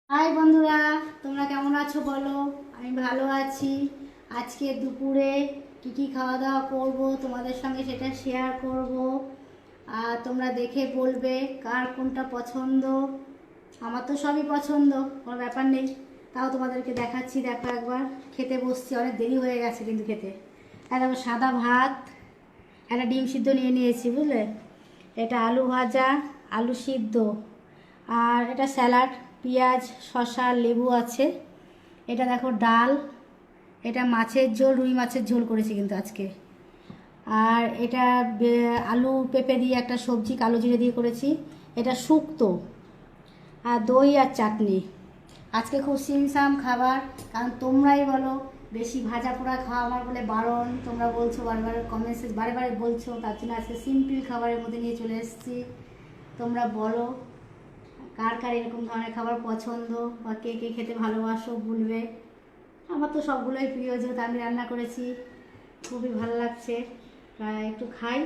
High বন্ধুরা, তোমরা কেমন আছো বলো? আমি ভালো আছি। আজকে দুপুরে কি খাওয়া দাওয়া করব তোমাদের সঙ্গে সেটা শেয়ার করব। আর তোমরা দেখে বলবে কার কোনটা পছন্দ। আমার তো সবই পছন্দ, কোনো ব্যাপার নেই। তাও তোমাদেরকে দেখাচ্ছি, দেখো একবার। খেতে বসছি, অনেক দেরি হয়ে গেছে কিন্তু খেতে। আর দেখো সাদা ভাত, একটা ডিম সিদ্ধ নিয়ে নিয়েছি, বুঝলে। এটা আলু ভাজা, আলু সিদ্ধ, আর এটা স্যালাড, পেঁয়াজ, শসা, লেবু আছে। এটা দেখো ডাল, এটা মাছের ঝোল, রুই মাছের ঝোল করেছি কিন্তু আজকে। আর এটা আলু পেঁপে দিয়ে একটা সবজি কালো জিরে দিয়ে করেছি। এটা শুক্তো, আর দই আর চাটনি। আজকে খুব সিমসাম খাবার, কারণ তোমরাই বলো বেশি ভাজা পোড়া খাওয়া আমার বলে বারণ। তোমরা বলছো বারবার, কমেন্টসে বারে বারে বলছো, তার জন্য আজকে সিম্পল খাবারের মধ্যে নিয়ে চলে এসেছি। তোমরা বলো কার কার এরকম ধরনের খাবার পছন্দ, বা কে কে খেতে ভালোবাসো বলবে। আমার তো সবগুলোই প্রিয়, যেহেতু আমি রান্না করেছি। খুবই ভালো লাগছে, একটু খাই।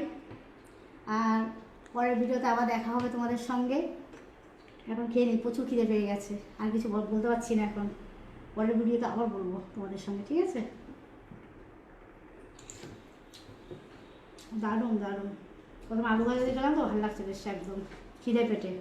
আর পরের ভিডিওতে আবার দেখা হবে তোমাদের সঙ্গে। এখন খেয়ে নিই, প্রচুর খিদে পেয়ে গেছে, আর কিছু বলতে পারছি না এখন। পরের ভিডিওতে আবার বলবো তোমাদের সঙ্গে, ঠিক আছে? দারুণ দারুণ। প্রথমে আলু ভাজা দিয়ে গেলাম তো, ভালো লাগছে বেশ একদম খিদে পেটে।